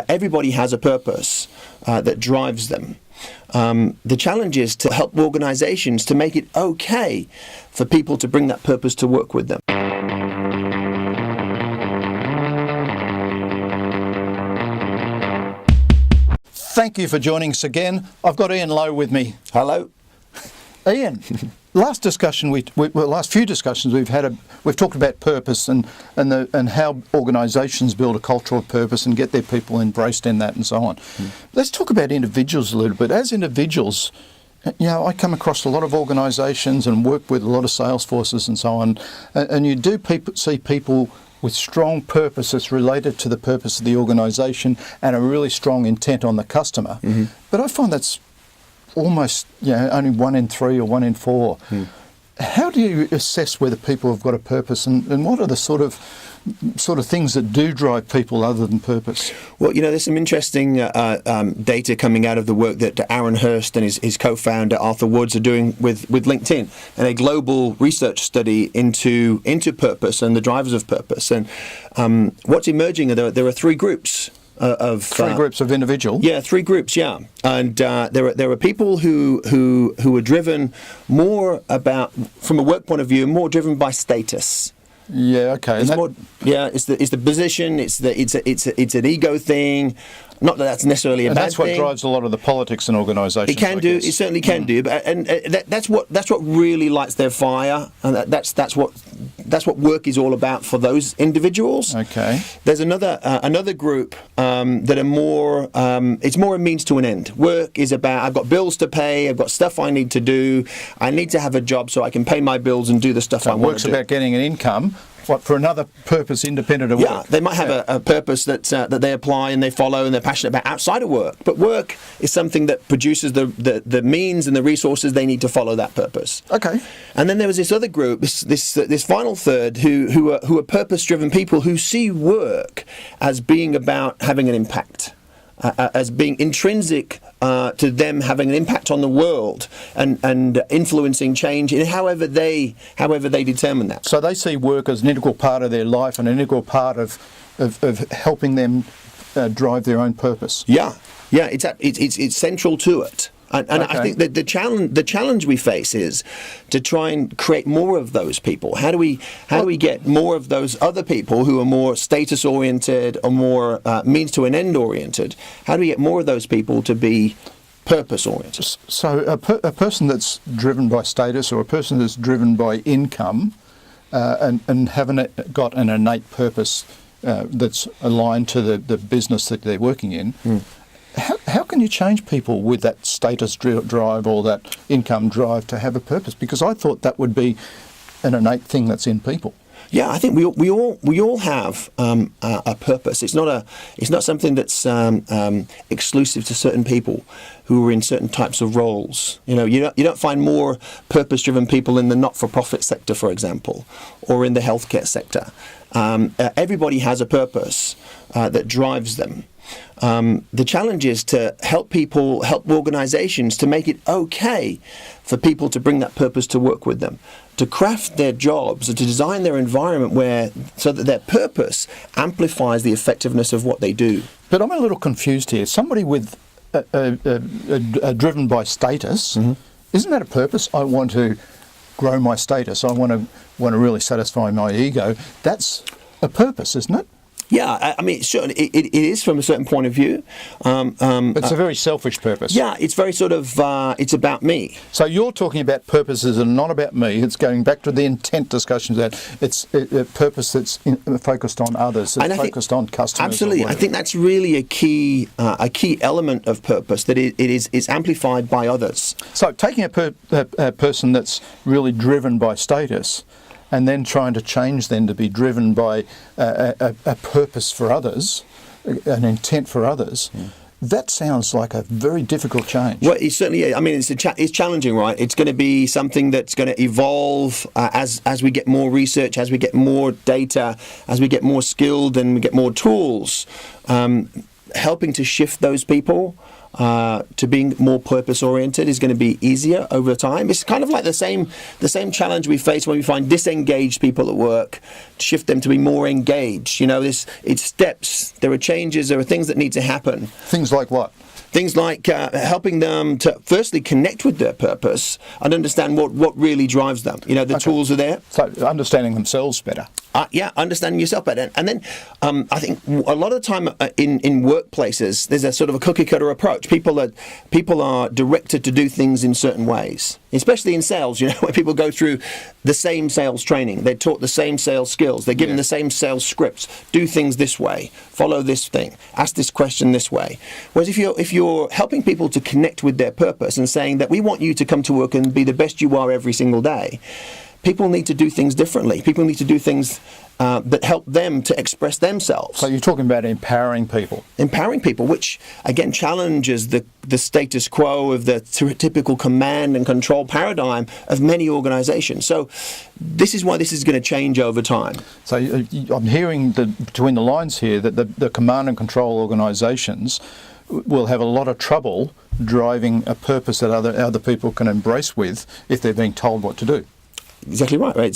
Everybody has a purpose that drives them. The challenge is to help organizations to make it okay for people to bring that purpose to work with them. Thank you for joining us again. I've got Ian Lowe with me. Hello. Ian, last few discussions we've had, we've talked about purpose and how organisations build a culture of purpose and get their people embraced in that and so on. Let's talk about individuals a little bit. As individuals, I come across a lot of organisations and work with a lot of salesforces and so on, and you do see people with strong purpose that's related to the purpose of the organisation and a really strong intent on the customer. But I find that's almost only 1 in 3 or 1 in 4. How do you assess whether people have got a purpose, and what are the sort of things that do drive people other than purpose? Well, there's some interesting data coming out of the work that Aaron Hurst and his co-founder Arthur Woods are doing with LinkedIn, and a global research study into purpose and the drivers of purpose. And what's emerging there are 3 groups. Three groups of individual. Yeah, 3 groups. Yeah, and there are people who are driven more about, from a work point of view, more driven by status. Yeah. Okay. It's the position. It's an ego thing. Not that that's necessarily a bad thing. That's what drives a lot of the politics in organisations. It can do. It certainly can do. But that's what really lights their fire, and that's what work is all about for those individuals. Okay. There's another group that are more. It's more a means to an end. Work is about, I've got bills to pay. I've got stuff I need to do. I need to have a job so I can pay my bills and do the stuff I want to do. Work's about getting an income. For another purpose independent of work? Yeah, they might have a purpose that they apply and they follow and they're passionate about outside of work. But work is something that produces the means and the resources they need to follow that purpose. Okay. And then there was this other group, this final third, who are purpose-driven people who see work as being about having an impact. As being intrinsic to them having an impact on the world and influencing change in however they determine that. So they see work as an integral part of their life and an integral part of helping them drive their own purpose. Yeah, it's central to it. And okay. I think that the challenge we face is to try and create more of those people. How do we get more of those other people who are more status oriented or more means to an end oriented? How do we get more of those people to be purpose oriented? So a person that's driven by status or a person that's driven by income and haven't got an innate purpose that's aligned to the business that they're working in. How can you change people with that status drive or that income drive to have a purpose? Because I thought that would be an innate thing that's in people. Yeah, I think we all have a purpose. It's not something that's exclusive to certain people who are in certain types of roles. You don't find more purpose-driven people in the not-for-profit sector, for example, or in the healthcare sector. Everybody has a purpose that drives them. The challenge is to help organizations to make it okay for people to bring that purpose to work with them, to craft their jobs, and to design their environment so that their purpose amplifies the effectiveness of what they do. But I'm a little confused here. Somebody with driven by status, isn't that a purpose? I want to grow my status. I want to really satisfy my ego. That's a purpose, isn't it? Yeah, I mean, certainly it is from a certain point of view. It's a very selfish purpose. Yeah, it's very sort of, it's about me. So you're talking about purposes and not about me. It's going back to the intent discussions that it's a purpose that's focused on others, it's focused on customers. Absolutely. I think that's really a key element of purpose, that it's amplified by others. So taking a person that's really driven by status and then trying to change them to be driven by a purpose for others, an intent for others, that sounds like a very difficult change. Well, it certainly is. I mean, it's challenging, right? It's going to be something that's going to evolve as we get more research, as we get more data, as we get more skilled and we get more tools. Helping to shift those people to being more purpose-oriented is going to be easier over time. It's kind of like the same challenge we face when we find disengaged people at work, shift them to be more engaged. It's steps, there are changes, there are things that need to happen. Things like what? Things like helping them to firstly connect with their purpose and understand what really drives them. The tools are there. So understanding themselves better. Understanding yourself better. And then I think a lot of the time in workplaces, there's a sort of a cookie-cutter approach. People are directed to do things in certain ways, especially in sales, where people go through the same sales training. They're taught the same sales skills. They're given the same sales scripts. Do things this way. Follow this thing. Ask this question this way. Whereas if you're helping people to connect with their purpose and saying that we want you to come to work and be the best you are every single day, people need to do things differently. People need to do things that help them to express themselves. So you're talking about empowering people. Empowering people, which again challenges the status quo of the typical command and control paradigm of many organizations. So this is why this is going to change over time. So I'm hearing between the lines here that the command and control organizations will have a lot of trouble driving a purpose that other people can embrace with if they're being told what to do. Exactly right.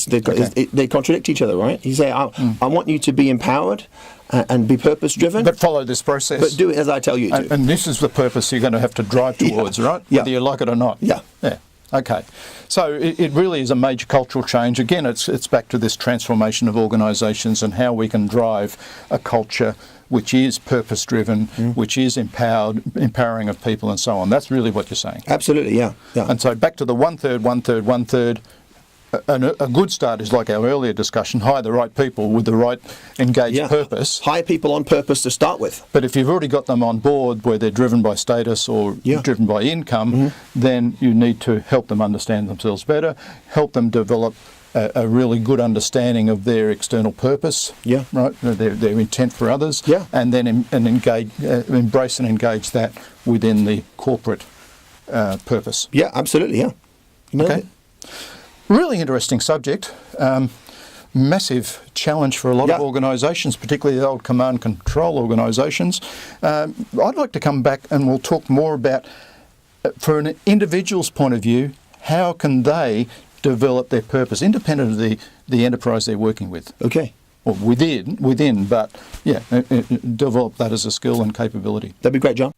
They contradict each other, right? You say, I want you to be empowered and be purpose-driven. But follow this process. But do it as I tell you to. And this is the purpose you're going to have to drive towards, right? Yeah. Whether you like it or not. Yeah. Okay. So it really is a major cultural change. Again, it's back to this transformation of organisations and how we can drive a culture which is purpose-driven, which is empowering of people and so on. That's really what you're saying. Absolutely, yeah. And so back to the one-third. A good start is like our earlier discussion, hire the right people with the right engaged purpose. Hire people on purpose to start with. But if you've already got them on board where they're driven by status or driven by income, then you need to help them understand themselves better, help them develop a really good understanding of their external purpose, right? Their intent for others, and then embrace and engage that within the corporate purpose. Yeah, absolutely, yeah. Okay. Really interesting subject. Massive challenge for a lot of organisations, particularly the old command control organisations. I'd like to come back and we'll talk more about, for an individual's point of view, how can they develop their purpose independent of the enterprise they're working with. Okay. Or within, but develop that as a skill and capability. That'd be great, John.